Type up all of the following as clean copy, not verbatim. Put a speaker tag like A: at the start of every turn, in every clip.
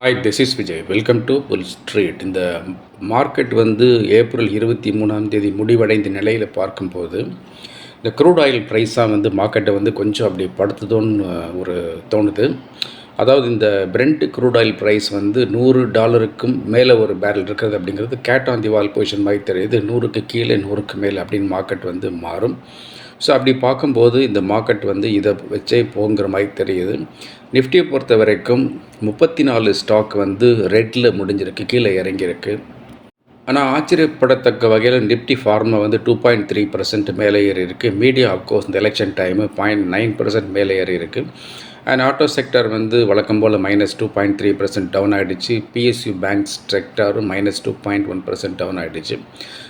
A: Hi, this is Vijay. Welcome to bull street. இந்த market வந்து April 23ஆம் தேதி முடிவடைந்த நிலையில் பார்க்கும்போது, இந்த க்ரூட் ஆயில் ப்ரைஸாக வந்து மார்க்கெட்டை வந்து கொஞ்சம் அப்படி படுத்துதோன்னு ஒரு தோணுது. அதாவது இந்த பிரெண்ட் க்ரூட் ஆயில் ப்ரைஸ் வந்து $100க்கும் மேலே ஒரு பேரல் இருக்கிறது அப்படிங்கிறது cat on the wall position மாதிரி தெரியுது. 100க்கு கீழே 100க்கு மேலே அப்படின்னு மார்க்கெட் வந்து மாறும். ஸோ அப்படி பார்க்கும்போது இந்த மார்க்கெட் வந்து இதை வச்சே போங்கிற மாதிரி தெரியுது. நிஃப்டியை பொறுத்த வரைக்கும் 34 ஸ்டாக் வந்து ரெட்டில் முடிஞ்சிருக்கு, கீழே இறங்கியிருக்கு. ஆனால் ஆச்சரியப்படத்தக்க வகையில் நிஃப்டி ஃபார்மா வந்து 2.3% மேலே ஏறி இருக்குது. மீடியா அப்கோர்ஸ் இந்த எலெக்ஷன் டைமு 0.9% மேலே ஏறி இருக்குது. அண்ட் ஆட்டோ செக்டார் வந்து வழக்கம் போல் -2.3% டவுன் ஆகிடுச்சு. பிஎஸ்யூ பேங்க்ஸ் செக்டாரும் -2.1% டவுன் ஆகிடுச்சு.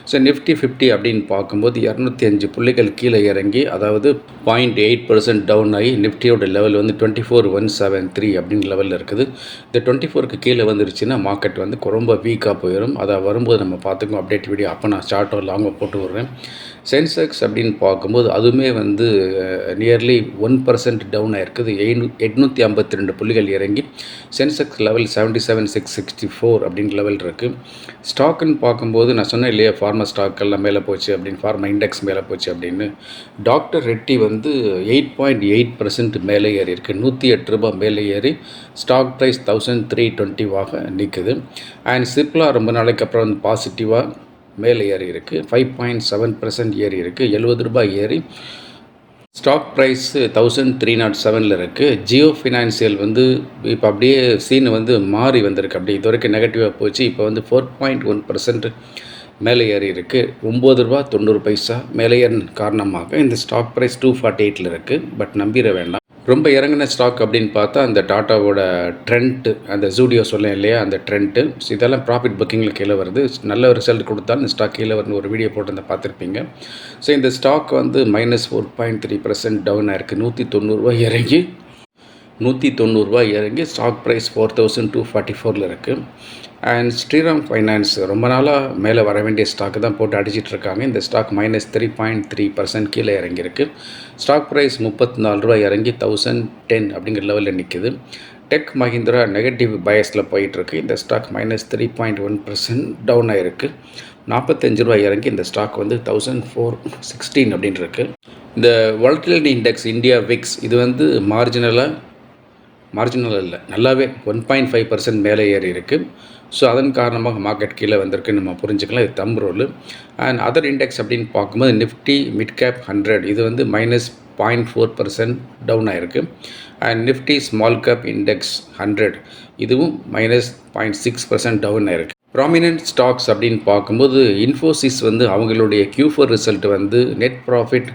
A: ஸோ நிஃப்டி 50 அப்படின்னு பார்க்கும்போது 205 புள்ளிகள் கீழே இறங்கி, அதாவது 0.8% டவுன் ஆகி நிஃப்டியோட லெவல் வந்து 24,173 அப்படின்னு லெவலில் இருக்குது. இந்த 24க்கு கீழே வந்துருச்சுன்னா மார்க்கெட் வந்து ரொம்ப வீக்காக போயிடும். அதை வரும்போது நம்ம பார்த்துக்கோம் அப்டேட் வீடியோ. அப்போ நான் ஷார்ட்டோ லாங்கோ போட்டு விட்றேன். சென்செக்ஸ் அப்படின்னு பார்க்கும்போது அதுவுமே வந்து நியர்லி 1% டவுன் ஆகிருக்குது. 852 புள்ளிகள் இறங்கி சென்செக்ஸ் லெவல் 77,664 அப்படின்னு லெவல் இருக்குது. ஸ்டாக்குன்னு பார்க்கும்போது நான் சொன்னேன் இல்லையா, ஃபார்மா ஸ்டாக்கெல்லாம் மேலே போச்சு அப்படின்னு, ஃபார்மா இண்டெக்ஸ் மேலே போச்சு அப்படின்னு. டாக்டர் ரெட்டி வந்து 8.8% மேலே ஏறி இருக்குது. $108 மேலே ஏறி ஸ்டாக் ப்ரைஸ் 1320 நிற்குது. அண்ட் சிப்லா ரொம்ப நாளைக்கு அப்புறம் வந்து பாசிட்டிவாக மேலே ஏறி இருக்குது. 5.7% ஏறி இருக்குது. $70 ஏறி ஸ்டாக் ப்ரைஸ் 1307 இருக்குது. ஜியோ ஃபினான்சியல் வந்து இப்போ அப்படியே சீன் வந்து மாறி வந்திருக்கு. அப்படி இது வரைக்கும் நெகட்டிவாக போச்சு. இப்போ வந்து 4.1% மேலே ஏறி இருக்குது. $9.90 மேலே ஏறின காரணமாக இந்த ஸ்டாக் ப்ரைஸ் 248 இருக்குது. பட் நம்பிட வேண்டாம். ரொம்ப இறங்கின ஸ்டாக் அப்படின்னு பார்த்தா அந்த டாட்டாவோட ட்ரெண்ட்டு, அந்த ஜூடியோ சொல்லேன் இல்லையா, அந்த ட்ரெண்ட்டு. இதெல்லாம் ப்ராஃபிட் புக்கிங்கில் கீழே வருது. நல்ல ரிசல்ட் கொடுத்தாலும் இந்த ஸ்டாக் கீழே வருன்னு ஒரு வீடியோ போட்டு பார்த்துருப்பீங்க. ஸோ இந்த ஸ்டாக் வந்து -4.3% டவுன் ஆயிருக்கு. $190 இறங்கி $190 இறங்கி ஸ்டாக் ப்ரைஸ் 4,244 இருக்குது. அண்ட் ஸ்ரீராம் ஃபைனான்ஸ் ரொம்ப நாளாக மேலே வர வேண்டிய ஸ்டாக்கு தான் போட்டு அடிச்சிட்ருக்காங்க. இந்த ஸ்டாக் -3.3% கீழே இறங்கியிருக்கு. ஸ்டாக் ப்ரைஸ் $34 இறங்கி 1010 அப்படிங்கிற லெவலில் நிற்குது. டெக் மஹிந்திரா நெகட்டிவ் பயஸில் போயிட்டுருக்கு. இந்த ஸ்டாக் -3.1% டவுன் ஆகிருக்கு. $45 இறங்கி இந்த ஸ்டாக் வந்து 1416 அப்படின்னு இருக்குது. இந்த வாலட்டிலிட்டி இண்டெக்ஸ் இந்தியா விக்ஸ் இது வந்து மார்ஜினல் இல்லை, நல்லாவே 1.5% மேலே ஏறி இருக்குது. ஸோ அதன் காரணமாக மார்க்கெட் கீழே வந்திருக்குன்னு நம்ம புரிஞ்சுக்கலாம். இது தம் ரோல். அண்ட் அதர் இண்டெக்ஸ் அப்படின்னு பார்க்கும்போது நிஃப்டி மிட் கேப் 100 இது வந்து -0.4% டவுன் ஆகிருக்கு. And Nifty small cap index 100 இதுவும் -0.6% டவுன் ஆகிருக்கு. ப்ராமினன்ட் ஸ்டாக்ஸ் அப்படின்னு பார்க்கும்போது இன்ஃபோசிஸ் வந்து அவங்களுடைய Q4 ரிசல்ட் வந்து net profit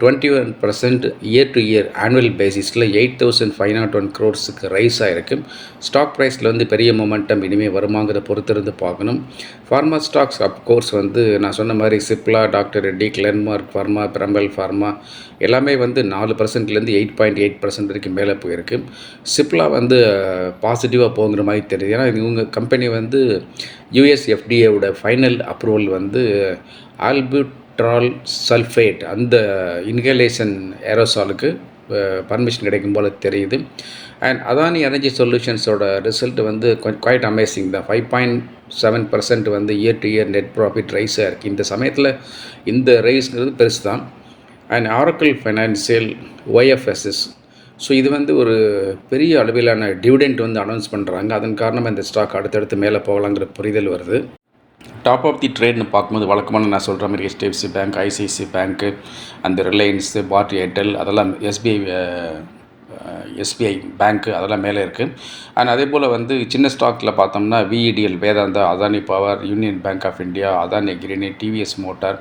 A: 21% year to year annual பேசிஸில் 8,501 crores ரைஸ் ஆகிருக்கு. ஸ்டாக் ப்ரைஸில் வந்து பெரிய மொமெண்டம் இனிமேல் வருமாங்கிறத பொறுத்திருந்து பார்க்கணும். ஃபார்மா ஸ்டாக்ஸ் அப்கோர்ஸ் வந்து நான் சொன்ன மாதிரி Cipla, doctor Reddy, Glenmark pharma, Piramal pharma எல்லாமே வந்து 4%லேருந்து 8.8% வரைக்கும் மேலே போயிருக்கு. சிப்லா வந்து பாசிட்டிவாக போங்கிற மாதிரி தெரியுது. ஏன்னா இவங்க கம்பெனி வந்து US FDAவோட ஃபைனல் அப்ரூவல் வந்து ஆல்புட்ரால் சல்ஃபேட் அந்த இன்ஹலேஷன் ஏரோசாலுக்கு பர்மிஷன் கிடைக்கும் போல் தெரியுது. அண்ட் அதானி எனர்ஜி சொல்யூஷன்ஸோட ரிசல்ட் வந்து குவைட் அமேசிங் தான். 5.7% வந்து year to year net profit ரைஸாக இருக்குது. இந்த சமயத்தில் இந்த ரைஸ்ங்கிறது பெருசு தான். And Oracle financial OFSS so இது வந்து ஒரு பெரிய அளவிலான டிவிடெண்ட் வந்து அனௌன்ஸ் பண்ணுறாங்க. அதன் காரணமாக இந்த ஸ்டாக் அடுத்தடுத்து மேலே போகலாங்கிற புரிதல் வருது. டாப் ஆஃப் தி ட்ரேட்னு பார்க்கும்போது வழக்கமான நான் சொல்கிற மாதிரி HDFC பேங்க், ICICI பேங்க்கு, அந்த ரிலையன்ஸு, பாரதி ஏர்டெல் அதெல்லாம் SBI பேங்க்கு அதெல்லாம் மேலே இருக்குது. அண்ட் அதே போல் வந்து சின்ன ஸ்டாக்கில் பார்த்தோம்னா VEDL, Vedanta, Adani power, Union Bank of India, Adani green, TVS motor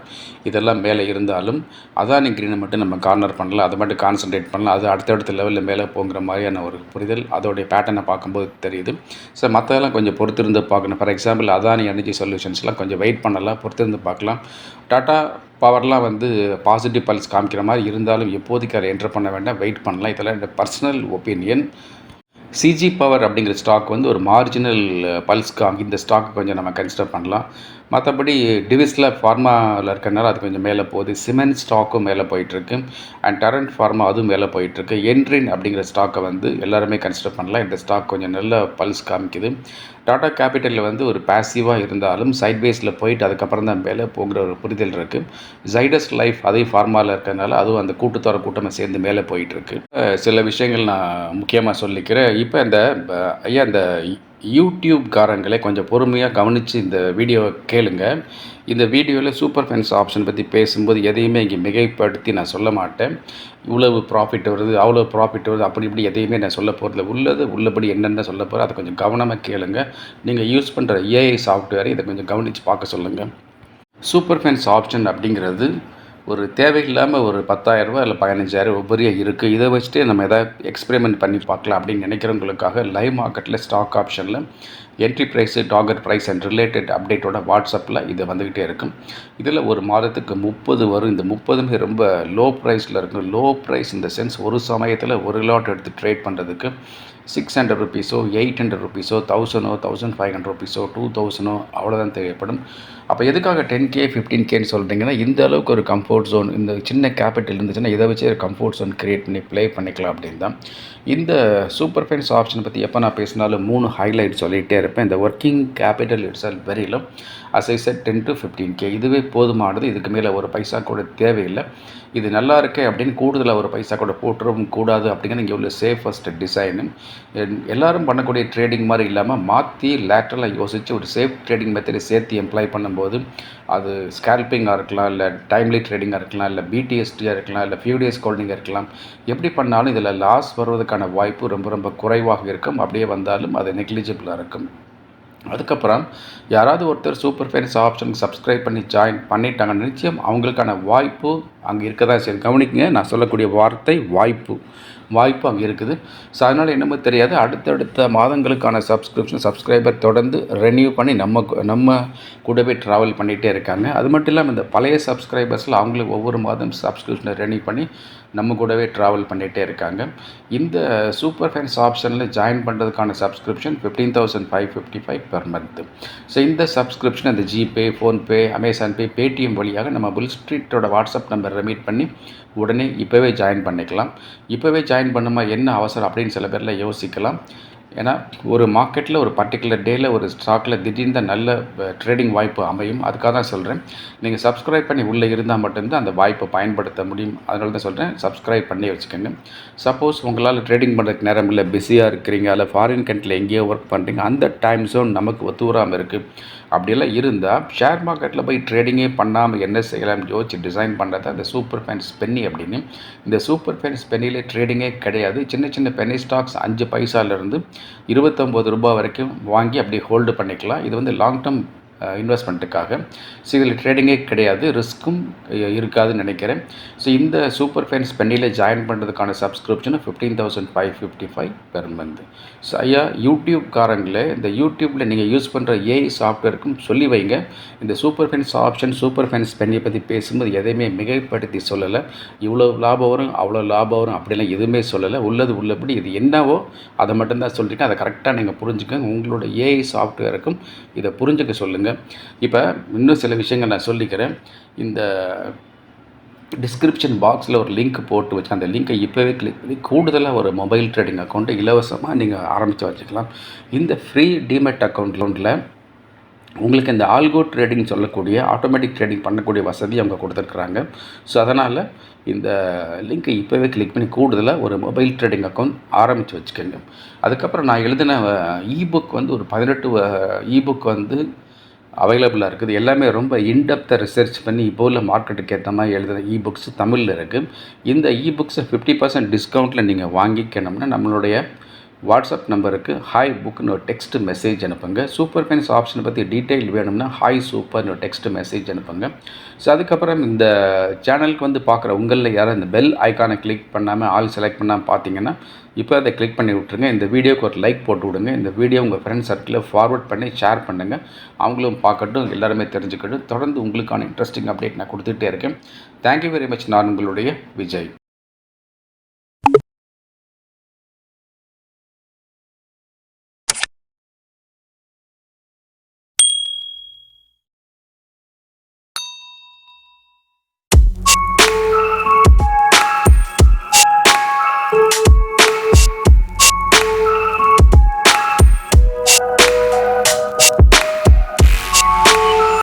A: இதெல்லாம் மேலே இருந்தாலும் அதானி கிரீனை மட்டும் நம்ம கார்னர் பண்ணலாம், அதை மட்டும் கான்சன்ட்ரேட் பண்ணலாம். அது அடுத்தடுத்த லெவலில் மேலே போங்கிற மாதிரியான ஒரு புரிதல் அதோடைய பேட்டர்னை பார்க்கும்போது தெரியுது. ஸோ மற்றதெல்லாம் கொஞ்சம் பொறுத்திருந்து பார்க்கணும். ஃபார் எக்ஸாம்பிள் அதானி எனர்ஜி சொல்யூஷன்ஸ்லாம் கொஞ்சம் வெயிட் பண்ணலாம், பொறுத்திருந்து பார்க்கலாம். டாட்டா பவர்லாம் வந்து பாசிட்டிவ் பல்ஸ் காமிக்கிற மாதிரி இருந்தாலும் இப்போதைக்கு அதை என்டர் பண்ண வேண்டாம், வெயிட் பண்ணலாம். இதெல்லாம் என்னோட பர்சனல் ஒப்பீனியன். CG பவர் அப்படிங்கிற ஸ்டாக் வந்து ஒரு மார்ஜினல் பல்ஸ் இந்த ஸ்டாக் கொஞ்சம் நம்ம கன்சிடர் பண்ணலாம். மற்றபடி டிவிஸில் ஃபார்மாவில் இருக்கிறனால அது கொஞ்சம் மேலே போகுது. சிமெண்ட் ஸ்டாக்கும் மேலே போயிட்டுருக்கு. அண்ட் டரண்ட் ஃபார்மா அதுவும் மேலே போயிட்டுருக்கு. என்ட்ரின் அப்படிங்கிற ஸ்டாக்கை வந்து எல்லாருமே கன்சிடர் பண்ணலாம். இந்த ஸ்டாக் கொஞ்சம் நல்ல பல்ஸ் காமிக்குது. டாடா கேபிட்டலில் வந்து ஒரு பேசிவாக இருந்தாலும் சைட்வேஸில் போயிட்டு அதுக்கப்புறம் தான் மேலே போகிற ஒரு புரிதல் இருக்குது. ஜைடஸ் லைஃப் அதே ஃபார்மாவில் இருக்கிறதுனால அதுவும் அந்த கூட்டமாக சேர்ந்து மேலே போயிட்டுருக்கு. சில விஷயங்கள் நான் முக்கியமாக சொல்லிக்கிறேன். இப்போ இந்த யூடியூப்காரங்களே கொஞ்சம் பொறுமையாக கவனித்து இந்த வீடியோவை கேளுங்க. இந்த வீடியோவில் சூப்பர் ஃபைனான்ஸ் ஆப்ஷன் பற்றி பேசும்போது எதையுமே இங்கே மிகைப்படுத்தி நான் சொல்ல மாட்டேன். இவ்வளவு ப்ராஃபிட் வருது, அவ்வளோ ப்ராஃபிட் வருது, அப்படி இப்படி எதையுமே நான் சொல்ல போகிறதில்ல. உள்ளபடி என்னென்ன சொல்ல போகிறேன் அதை கொஞ்சம் கவனமாக கேளுங்க. நீங்கள் யூஸ் பண்ணுற ஏஐ சாஃப்ட்வேரை இதை கொஞ்சம் கவனித்து பார்க்க சொல்லுங்கள். சூப்பர் ஃபைனான்ஸ் ஆப்ஷன் அப்படிங்கிறது ஒரு தேவையில்லாமல் ஒரு 10,000 இல்லை 15,000 உபரியாக இருக்குது. இதை வச்சுட்டு நம்ம எதாவது எக்ஸ்பெரிமெண்ட் பண்ணி பார்க்கலாம் அப்படின்னு நினைக்கிறவங்களுக்காக லைவ் மார்க்கெட்டில் ஸ்டாக் ஆப்ஷனில் entry price, target price and related அப்டேட்டோட வாட்ஸ்அப்பில் இது வந்துக்கிட்டே இருக்கும். இதில் ஒரு மாதத்துக்கு 30 வரும். இந்த 30மே ரொம்ப லோ ப்ரைஸில் இருக்கும். லோ ப்ரைஸ் இந்த சென்ஸ் ஒரு சமயத்தில் ஒரு லாட் எடுத்து ட்ரேட் பண்ணுறதுக்கு 600 ருபீஸோ, 800 ருபீஸோ, 1000ஓ, 1500 ருபீஸோ, 2000ஓ அவ்வளோதான் தேவைப்படும். அப்போ எதுக்காக 10K 15Kன்னு சொல்கிறீங்கன்னா, இந்த அளவுக்கு ஒரு கம்ஃபர்ட் ஜோன், இந்த சின்ன கேபிட்டல் இருந்துச்சுன்னா இதை வச்சு ஒரு கம்ஃபர்ட் ஜோன் க்ரியேட் பண்ணி ப்ளே பண்ணிக்கலாம் அப்படின்னு தான். இந்த சூப்பர் ஃபைனான்ஸ் ஆப்ஷனை பற்றி எப்போ நான் பேசினாலும் 3 ஹைலைட் சொல்லிகிட்டே இருப்பேன். இந்த working capital it's all very low. As I said 10 to 15K இதுவே போதுமானது. இதுக்கு மேலே ஒரு பைசா கூட தேவையில்லை. இது நல்லா இருக்கே அப்படின்னு கூடுதலாக ஒரு பைசா கூட போட்டுறவும் கூடாது அப்படிங்கிற இங்கே உள்ள சேஃபஸ்ட் டிசைனு. எல்லோரும் பண்ணக்கூடிய ட்ரேடிங் மாதிரி இல்லாமல் மாற்றி லேட்டரலாக யோசித்து ஒரு சேஃப் ட்ரேடிங் மெத்தடை சேர்த்து எம்ப்ளாய் பண்ணும்போது அது ஸ்கேல்பிங்காக இருக்கலாம், இல்லை டைம்லி ட்ரேடிங்காக இருக்கலாம், இல்லை பிடிஎஸ்டியாக இருக்கலாம், இல்லை ஃபியூ டேஸ் ஹோல்டிங்காக இருக்கலாம். எப்படி பண்ணாலும் இதில் லாஸ் வருவதற்கான வாய்ப்பு ரொம்ப ரொம்ப குறைவாக இருக்கும். அப்படியே வந்தாலும் அது நெக்லிஜிபிளாக இருக்கும். அதுக்கப்புறம் யாராவது ஒருத்தர் சூப்பர் ஃபைனான்ஸ் ஆப்ஷனுக்கு சப்ஸ்கிரைப் பண்ணி ஜாயின் பண்ணிட்டாங்க, நிச்சயம் அவங்களுக்கான வாய்ப்பு அங்கே இருக்க தான் சரி. கவனிக்கங்க, நான் சொல்லக்கூடிய வார்த்தை வாய்ப்பு அங்கே இருக்குது. ஸோ அதனால் என்னமோ தெரியாது, அடுத்தடுத்த மாதங்களுக்கான சப்ஸ்கிரைபர் தொடர்ந்து ரெனியூ பண்ணி நம்ம கூடவே ட்ராவல் பண்ணிகிட்டே இருக்காங்க. அது மட்டும் இல்லாமல் இந்த பழைய சப்ஸ்கிரைபர்ஸில் அவங்களுக்கு ஒவ்வொரு மாதம் சப்ஸ்கிரிப்ஷனை ரெனியூ பண்ணி நம்ம கூடவே ட்ராவல் பண்ணிகிட்டே இருக்காங்க. இந்த சூப்பர் ஃபைனான்ஸ் ஆப்ஷனில் ஜாயின் பண்ணுறதுக்கான சப்ஸ்கிரிப்ஷன் 15,555 பெர் மந்த். ஸோ இந்த சப்ஸ்கிரிப்ஷன் அந்த ஜிபே, ஃபோன்பே, அமேசான் பே, பேடிஎம் வழியாக நம்ம புல் ஸ்ட்ரீட்டோட வாட்ஸ்அப் நம்பர் ரெமீட் பண்ணி உடனே இப்போவே ஜாயின் பண்ணிக்கலாம். இப்போவே ஜாயின் பண்ணுமா என்ன அவசரம் அப்படின்னு சில பேரில் யோசிக்கலாம். ஏன்னா ஒரு மார்க்கெட்டில் ஒரு பர்டிகுலர் டேயில் ஒரு ஸ்டாக்கில் திடீர்னு தான் நல்ல ட்ரேடிங் வாய்ப்பு அமையும். அதுக்காக தான் சொல்கிறேன், நீங்கள் சப்ஸ்கிரைப் பண்ணி உள்ளே இருந்தால் மட்டும்தான் அந்த வாய்ப்பை பயன்படுத்த முடியும். அதனால தான் சொல்கிறேன், சப்ஸ்கிரைப் பண்ணி வச்சுக்கோங்க. சப்போஸ் உங்களால் ட்ரேடிங் பண்ணுறதுக்கு நேரம் இல்லை, பிஸியாக இருக்கிறீங்க, இல்லை ஃபாரின் கண்ட்ரியில் எங்கேயோ ஒர்க் பண்ணுறீங்க, அந்த டைம் ஜோன் நமக்கு ஒத்துவராமல் இருக்குது, அப்படியெல்லாம் இருந்தால் ஷேர் மார்க்கெட்டில் போய் ட்ரேடிங்கே பண்ணாமல் என்ன செய்யலாம்னு யோசிச்சு டிசைன் பண்ணுறது அந்த சூப்பர் ஃபைனான்ஸ் பென்னி அப்படின்னு. இந்த சூப்பர் ஃபைனான்ஸ் பென்னியில் ட்ரேடிங்கே கிடையாது. சின்ன சின்ன பென்னி ஸ்டாக்ஸ் 5 பைசாலேருந்து 29 ரூபாய் வரைக்கும் வாங்கி அப்படியே ஹோல்டு பண்ணிக்கலாம். இது வந்து லாங் டேர்ம் இன்வெஸ்ட்மெண்ட்டுக்காக. ஸோ இதில் ட்ரேடிங்கே கிடையாது, ரிஸ்க்கும் இருக்காதுன்னு நினைக்கிறேன். ஸோ இந்த சூப்பர் ஃபைனான்ஸ் பென்னியில் ஜாயின் பண்ணுறதுக்கான சப்ஸ்கிரிப்ஷனு 15,555 பெர் மந்த். ஸோ ஐயா, யூடியூப்காரங்களே, இந்த யூடியூப்பில் நீங்கள் யூஸ் பண்ணுற ஏஐ சாஃப்ட்வேருக்கும் சொல்லி வைங்க. இந்த super finance option, super finance பென்னியை பற்றி பேசும்போது எதையுமே மிகைப்படுத்தி சொல்லலை. இவ்வளோ லாபம் வரும், அவ்வளோ லாபம் வரும் அப்படிலாம் எதுவுமே சொல்லலை. உள்ளபடி இது என்னவோ அதை மட்டும்தான் சொல்லியிருக்கேன். அதை கரெக்டாக நீங்கள் புரிஞ்சுக்கோங்க. உங்களோட ஏஐ சாஃப்ட்வேருக்கும் இதை புரிஞ்சுக்க சொல்லுங்கள். இப்போ இன்னும் சில விஷயங்கள் நான் சொல்லிக்கிறேன். இந்த டிஸ்கிரிப்ஷன் பாக்ஸில் ஒரு லிங்க் போட்டு வச்சு அந்த லிங்கை இப்போவே கிளிக் பண்ணி கூடுதலாக ஒரு மொபைல் ட்ரேடிங் அக்கௌண்ட்டை இலவசமாக நீங்கள் ஆரம்பித்து வச்சுக்கலாம். இந்த ஃப்ரீ டிமெட் அக்கௌண்ட்டில் உங்களுக்கு இந்த ஆல்கோ ட்ரேடிங் சொல்லக்கூடிய ஆட்டோமேட்டிக் ட்ரேடிங் பண்ணக்கூடிய வசதி அவங்க கொடுத்துருக்குறாங்க. ஸோ அதனால் இந்த லிங்க்கை இப்போவே கிளிக் பண்ணி கூடுதலாக ஒரு மொபைல் ட்ரேடிங் அக்கௌண்ட் ஆரம்பித்து வச்சுக்கோங்க. அதுக்கப்புறம் நான் எழுதின இபுக் வந்து ஒரு 18 இபுக் வந்து அவைலபிளாக இருக்குது. எல்லாமே ரொம்ப இன்டெப்த்தாக ரிசர்ச் பண்ணி இப்போ உள்ள மார்க்கெட்டுக்கு ஏற்ற மாதிரி எழுதுகிற இபுக்ஸ் தமிழில் இருக்குது. இந்த இபுக்ஸை 50% டிஸ்கவுண்ட்டில் நீங்கள் வாங்கிக்கணும்னா நம்மளுடைய வாட்ஸ்அப் நம்பருக்கு ஹாய் புக்னு ஒரு டெக்ஸ்ட் மெசேஜ் அனுப்புங்க. சூப்பர் ஃபைனான்ஸ் ஆப்ஷனை பற்றி டீட்டெயில் வேணும்னா ஹாய் சூப்பர்னு ஒரு டெக்ஸ்ட் மெசேஜ் அனுப்புங்க. ஸோ அதுக்கப்புறம் இந்த சேனலுக்கு வந்து பார்க்குற உங்களில் யாரும் இந்த பெல் ஐக்கானை கிளிக் பண்ணாமல் ஆல் செலக்ட் பண்ணாமல் பார்த்தீங்கன்னா இப்போ அதை கிளிக் பண்ணி விட்ருங்க. இந்த வீடியோக்கு ஒரு லைக் போட்டு விடுங்க. இந்த வீடியோ உங்கள் ஃப்ரெண்ட்ஸ் சர்க்கிளில் ஃபார்வர்ட் பண்ணி ஷேர் பண்ணுங்கள். அவங்களும் பார்க்கட்டும், எல்லாருமே தெரிஞ்சுக்கட்டும். தொடர்ந்து உங்களுக்கான இன்ட்ரெஸ்டிங் அப்டேட் நான் கொடுத்துட்டே இருக்கேன். Thank you very much. நான் உங்களுடைய விஜய்.